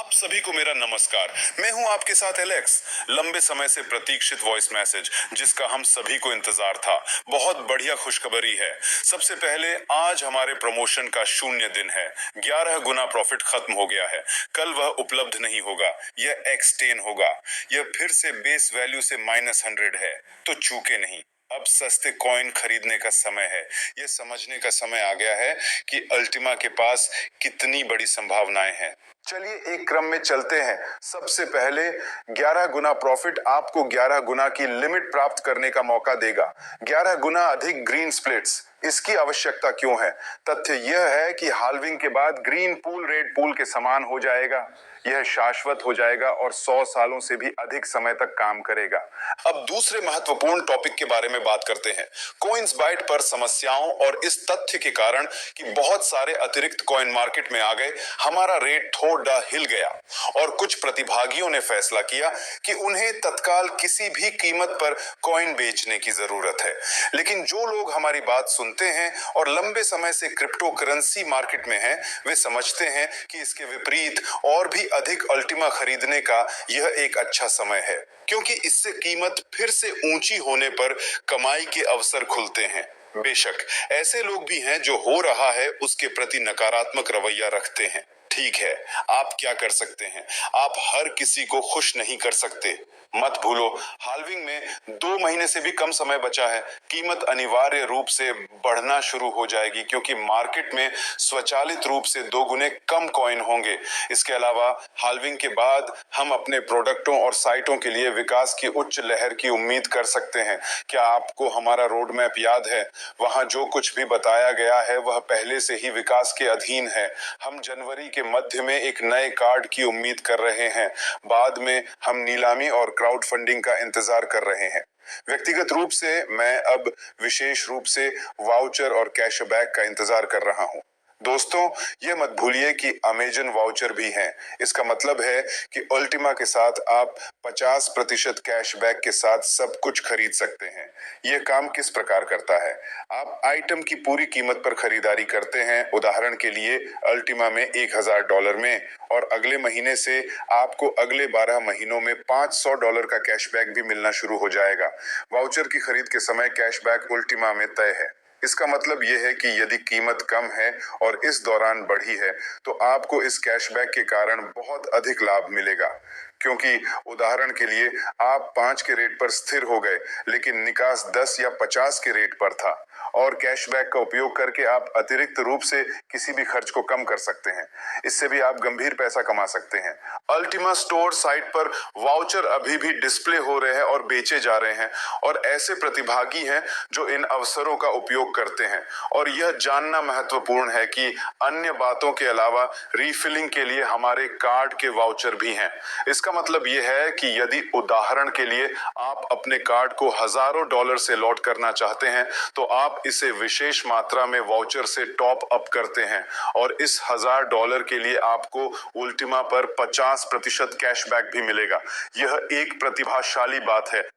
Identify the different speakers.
Speaker 1: आप सभी को मेरा नमस्कार। मैं हूं आपके साथ एलेक्स। लंबे समय से प्रतीक्षित वॉइस मैसेज जिसका हम सभी को इंतजार था। बहुत बढ़िया खुशखबरी है। सबसे पहले आज हमारे प्रमोशन का 0 दिन है। 11 गुना प्रॉफिट खत्म हो गया है। कल वह उपलब्ध नहीं होगा, यह एक्सटेन होगा। यह फिर से बेस वैल्यू से -100 है, तो चूके नहीं। अब सस्ते कॉइन खरीदने का समय है। यह समझने का समय आ गया है कि अल्टीमा के पास कितनी बड़ी संभावनाएं हैं। चलिए एक क्रम में चलते हैं। सबसे पहले 11 गुना प्रॉफिट आपको 11 गुना की लिमिट प्राप्त करने का मौका देगा। 11 गुना अधिक ग्रीन स्प्लिट्स, इसकी आवश्यकता क्यों है? तथ्य यह है कि हाल्विंग के बाद ग्रीन पूल रेड पूल के समान हो जाएगा। यह शाश्वत हो जाएगा और 100 सालों से भी अधिक समय तक काम करेगा। अब दूसरे महत्वपूर्ण टॉपिक के बारे में बात करते हैं। कॉइन्स बाइट पर समस्याओं और इस तथ्य के कारण कि बहुत सारे अतिरिक्त कॉइन मार्केट में आ गए, हमारा रेट थोड़ा हिल गया और कुछ प्रतिभागियों ने फैसला किया कि उन्हें तत्काल किसी भी कीमत पर कॉइन बेचने की जरूरत है। लेकिन जो लोग हमारी बात सुनते हैं और लंबे समय से क्रिप्टो करेंसी मार्केट में हैं, वे समझते हैं कि इसके विपरीत और भी अधिक अल्टीमा खरीदने का यह एक अच्छा समय है, क्योंकि इससे कीमत फिर से ऊंची होने पर कमाई के अवसर खुलते हैं। बेशक ऐसे लोग भी हैं जो हो रहा है उसके प्रति नकारात्मक रवैया रखते हैं। ठीक है, आप क्या कर सकते हैं? आप हर किसी को खुश नहीं कर सकते। मत भूलो, हाल्विंग में 2 महीने से भी कम समय बचा है। कीमत अनिवार्य रूप से बढ़ना शुरू हो जाएगी, क्योंकि मार्केट में स्वचालित रूप से 2 गुने कम कॉइन होंगे। इसके अलावा हाल्विंग के बाद हम अपने प्रोडक्टों और साइटों के लिए विकास की उच्च लहर की उम्मीद कर सकते हैं। क्या आपको हमारा रोड मैप याद है? वहां जो कुछ भी बताया गया है वह पहले से ही विकास के अधीन है। हम जनवरी के मध्य में एक नए कार्ड की उम्मीद कर रहे हैं। बाद में हम नीलामी और क्राउड फंडिंग का इंतजार कर रहे हैं। व्यक्तिगत रूप से मैं अब विशेष रूप से वाउचर और कैशबैक का इंतजार कर रहा हूं। दोस्तों, यह मत भूलिए कि अमेजन वाउचर भी हैं। इसका मतलब है कि अल्टीमा के साथ आप 50% कैशबैक के साथ सब कुछ खरीद सकते हैं। यह काम किस प्रकार करता है? आप आइटम की पूरी कीमत पर खरीदारी करते हैं, उदाहरण के लिए अल्टीमा में $1000 में, और अगले महीने से आपको अगले 12 महीनों में $500 का कैशबैक भी मिलना शुरू हो जाएगा। वाउचर की खरीद के समय कैशबैक अल्टीमा में तय है। इसका मतलब यह है कि यदि कीमत कम है और इस दौरान बढ़ी है, तो आपको इस कैशबैक के कारण बहुत अधिक लाभ मिलेगा। क्योंकि उदाहरण के लिए आप 5 के रेट पर स्थिर हो गए, लेकिन निकास 10 या 50 के रेट पर था, और कैशबैक का उपयोग करके आप अतिरिक्त रूप से किसी भी खर्च को कम कर सकते हैं। इससे भी आप गंभीर पैसा कमा सकते हैं। अल्टीमा स्टोर साइट पर वाउचर अभी भी डिस्प्ले हो रहे हैं और बेचे जा रहे हैं, और ऐसे प्रतिभागी हैं जो इन अवसरों का उपयोग करते हैं। और यह जानना महत्वपूर्ण है कि अन्य बातों के अलावा रीफिलिंग के लिए हमारे कार्ड के वाउचर भी हैं। इसका मतलब यह है कि यदि उदाहरण के लिए आप अपने कार्ड को हजारों डॉलर से लॉट करना चाहते हैं, तो आप इसे विशेष मात्रा में वाउचर से टॉप अप करते हैं, और इस $1000 के लिए आपको अल्टीमा पर 50% कैशबैक भी मिलेगा। यह एक प्रतिभाशाली बात है।